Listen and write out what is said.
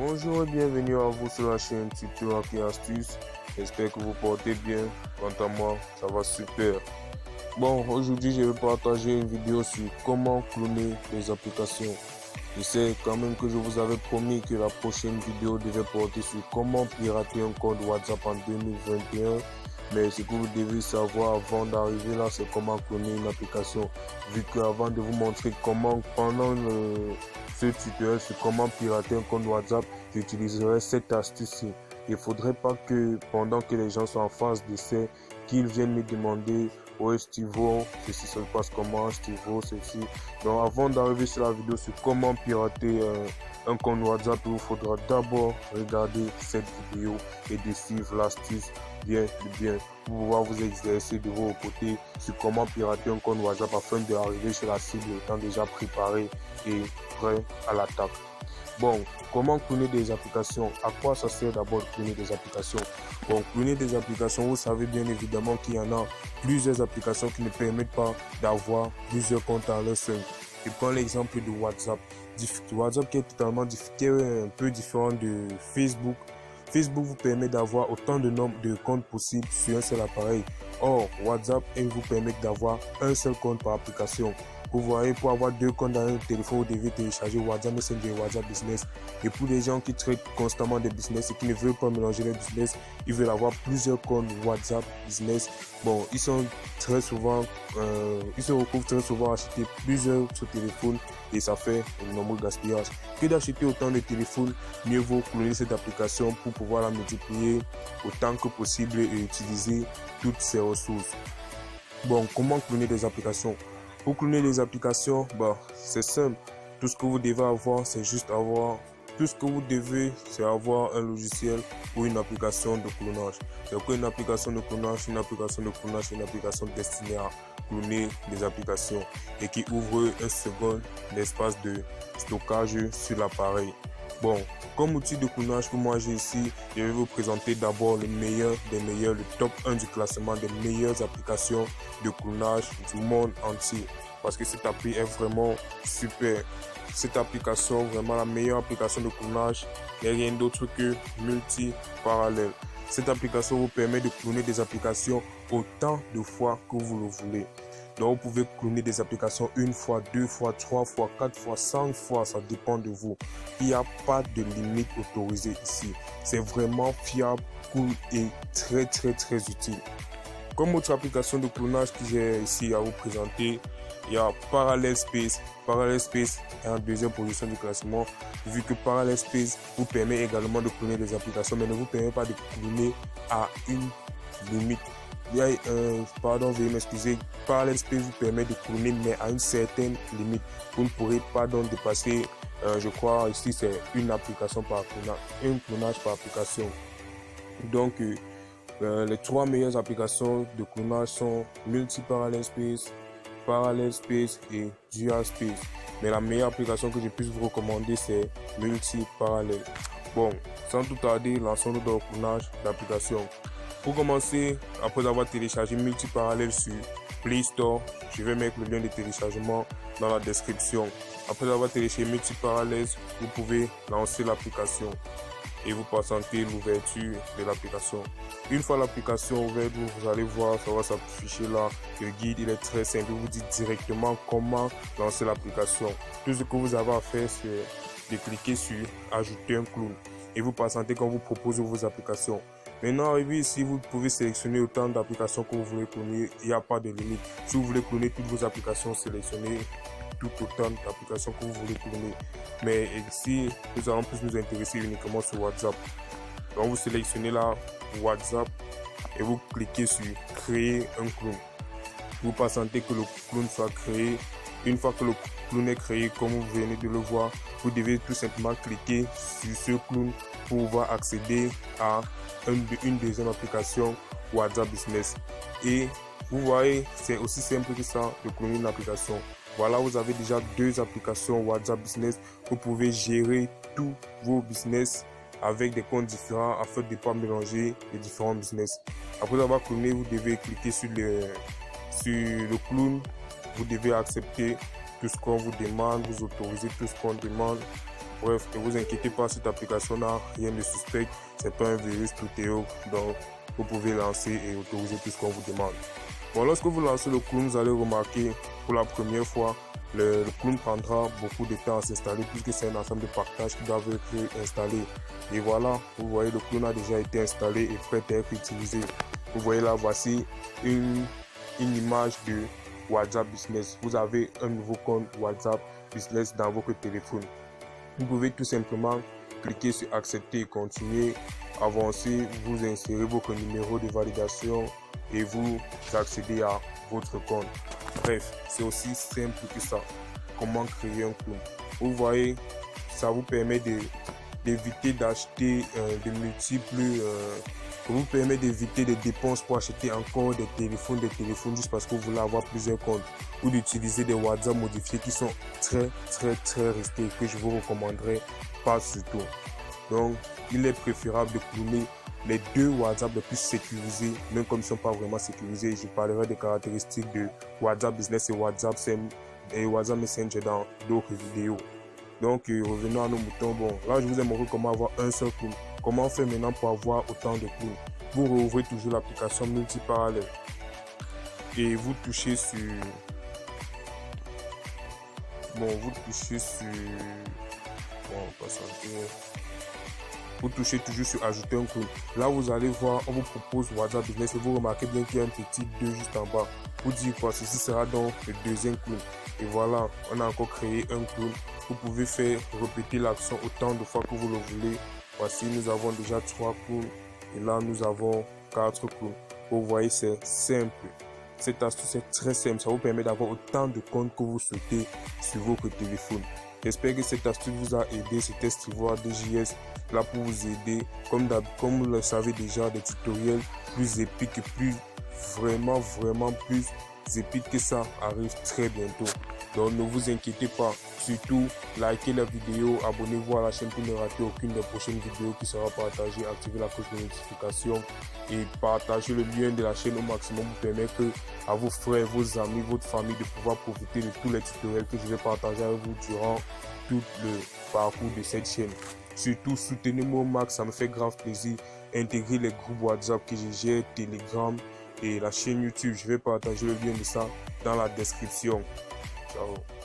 Bonjour et bienvenue à vous sur la chaîne Tuto Hack et Astuces. J'espère que vous portez bien. Quant à moi, ça va super. Bon, aujourd'hui, je vais partager une vidéo sur comment cloner des applications. Je sais quand même que je vous avais promis que la prochaine vidéo devait porter sur comment pirater un compte WhatsApp en 2021. Mais ce que vous devez savoir avant d'arriver là, c'est comment cloner une application. Vu qu'avant de vous montrer comment, pendant ce tutoriel sur comment pirater un compte WhatsApp, j'utiliserai cette astuce-ci. Il ne faudrait pas que pendant que les gens sont en phase d'essai, qu'ils viennent me demander où est-ce que tu vas, ceci se passe comment, est-ce que tu vas, ceci. Donc avant d'arriver sur la vidéo sur comment pirater un compte WhatsApp, il vous faudra d'abord regarder cette vidéo et de suivre l'astuce bien pour pouvoir vous exercer de vos côtés sur comment pirater un compte WhatsApp afin d'arriver sur la cible étant déjà préparé et prêt à l'attaque. Bon, comment cloner des applications? À quoi ça sert d'abord de cloner des applications? Bon, cloner des applications, vous savez bien évidemment qu'il y en a plusieurs applications qui ne permettent pas d'avoir plusieurs comptes à leur seul. Je prends l'exemple de WhatsApp. WhatsApp qui est totalement un peu différent de Facebook. Facebook vous permet d'avoir autant de nombre de comptes possibles sur un seul appareil. Or, WhatsApp vous permet d'avoir un seul compte par application. Vous voyez, pour avoir deux comptes dans un téléphone, vous devez télécharger WhatsApp Messenger et WhatsApp Business. Et pour les gens qui traitent constamment des business et qui ne veulent pas mélanger les business, ils veulent avoir plusieurs comptes WhatsApp Business. Bon, ils se retrouvent très souvent à acheter plusieurs sur téléphone et ça fait un nombreux gaspillage. Que d'acheter autant de téléphones, mieux vaut cloner cette application pour pouvoir la multiplier autant que possible et utiliser toutes ses ressources. Bon, comment cloner des applications? Pour cloner les applications, c'est simple. Tout ce que vous devez avoir, c'est juste avoir. Tout ce que vous devez, c'est avoir un logiciel ou une application de clonage. C'est quoi une application de clonage? Une application de clonage, c'est une application destinée à cloner des applications et qui ouvre un second espace de stockage sur l'appareil. Bon, comme outil de clonage que moi j'ai ici, je vais vous présenter d'abord le meilleur des meilleurs, le top 1 du classement des meilleures applications de clonage du monde entier. Parce que cette appli est vraiment super. Cette application, vraiment la meilleure application de clonage, n'est rien d'autre que multi-parallèle. Cette application vous permet de cloner des applications autant de fois que vous le voulez. Donc vous pouvez cloner des applications une fois, deux fois, trois fois, quatre fois, 100 fois, ça dépend de vous. Il n'y a pas de limite autorisée ici. C'est vraiment fiable, cool et très utile. Comme autre application de clonage que j'ai ici à vous présenter, il y a Parallel Space. Parallel Space est en deuxième position du classement, vu que Parallel Space vous permet également de cloner des applications, mais ne vous permet pas de cloner à une limite. Veuillez m'excuser, Parallel Space vous permet de cloner, mais à une certaine limite. Vous ne pourrez pas donc dépasser, je crois ici c'est une application par clonage, un clonage par application. Donc, les trois meilleures applications de clonage sont Multi-Parallel Space, Parallel Space et Dual Space. Mais la meilleure application que je puisse vous recommander, c'est Multi-Parallel. Bon, sans tout tarder, lançons-nous dans le clonage d'applications. Pour commencer, après avoir téléchargé Multi-Parallel sur Play Store, je vais mettre le lien de téléchargement dans la description. Après avoir téléchargé Multi-Parallel, vous pouvez lancer l'application et vous patientez l'ouverture de l'application. Une fois l'application ouverte, vous allez voir, ça va s'afficher là. Le guide, il est très simple. Il vous dit directement comment lancer l'application. Tout ce que vous avez à faire, c'est de cliquer sur ajouter un clone et vous patientez quand vous propose vos applications. Maintenant, arrivé ici, vous pouvez sélectionner autant d'applications que vous voulez cloner. Il n'y a pas de limite. Si vous voulez cloner toutes vos applications, sélectionnez tout autant d'applications que vous voulez cloner. Mais ici, nous allons plus nous intéresser uniquement sur WhatsApp. Donc, vous sélectionnez là WhatsApp et vous cliquez sur créer un clone. Vous patientez que le clone soit créé. Une fois que le clone est créé, comme vous venez de le voir, vous devez tout simplement cliquer sur ce clone pour pouvoir accéder à une deuxième application WhatsApp Business. Et vous voyez, c'est aussi simple que ça de cloner une application. Voilà, vous avez déjà deux applications WhatsApp Business. Vous pouvez gérer tous vos business avec des comptes différents afin de ne pas mélanger les différents business. Après avoir cloné, vous devez cliquer sur le clone. Vous devez accepter tout ce qu'on vous demande, vous autorisez tout ce qu'on demande. Bref, ne vous inquiétez pas, cette application n'a rien de suspect. C'est pas un virus tout est haut. Donc, vous pouvez lancer et autoriser tout ce qu'on vous demande. Bon, lorsque vous lancez le clone, vous allez remarquer pour la première fois, le clone prendra beaucoup de temps à s'installer puisque c'est un ensemble de partages qui doivent être installés. Et voilà, vous voyez, le clone a déjà été installé et prêt à être utilisé. Vous voyez là, voici une image de WhatsApp Business. Vous avez un nouveau compte WhatsApp Business dans votre téléphone. Vous pouvez tout simplement cliquer sur accepter et continuer, avancer, vous insérez votre numéro de validation et vous accédez à votre compte. Bref, c'est aussi simple que ça. Comment créer un clone? Vous voyez, ça vous permet d'éviter d'acheter de multiples vous permet d'éviter des dépenses pour acheter encore des téléphones juste parce que vous voulez avoir plusieurs comptes, ou d'utiliser des WhatsApp modifiés qui sont très restés et que je vous recommanderais pas surtout. Donc il est préférable de cloner les deux WhatsApp les plus sécurisés, même comme ils ne sont pas vraiment sécurisés. Je parlerai des caractéristiques de WhatsApp Business et WhatsApp Messenger dans d'autres vidéos. Donc revenons à nos moutons. Bon, là je vous ai montré comment avoir un seul clone. Comment faire maintenant pour avoir autant de clones? Vous rouvrez toujours l'application multiparallèle et vous touchez sur vous touchez toujours sur ajouter un clone. Là vous allez voir, on vous propose WhatsApp Business et vous remarquez bien qu'il y a un petit 2 juste en bas. Vous dites quoi, ceci sera donc le deuxième clone. Et voilà, on a encore créé un clone. Vous pouvez faire répéter l'action autant de fois que vous le voulez. Voici, nous avons déjà 3 clones et là nous avons 4 clones. Vous voyez, c'est simple. Cette astuce est très simple. Ça vous permet d'avoir autant de comptes que vous souhaitez sur votre téléphone. J'espère que cette astuce vous a aidé. C'était Strivoire DJS là pour vous aider. Comme vous le savez déjà, des tutoriels plus épiques et plus vraiment plus épiques que ça arrive très bientôt. Donc ne vous inquiétez pas, surtout likez la vidéo, abonnez-vous à la chaîne pour ne rater aucune des prochaines vidéos qui sera partagée, activez la cloche de notification et partagez le lien de la chaîne au maximum pour permettre à vos frères, vos amis, votre famille de pouvoir profiter de tous les tutoriels que je vais partager avec vous durant tout le parcours de cette chaîne. Surtout soutenez-moi au max, ça me fait grave plaisir. Intégrez les groupes WhatsApp que je gère, Telegram et la chaîne YouTube. Je vais partager le lien de ça dans la description. Ciao.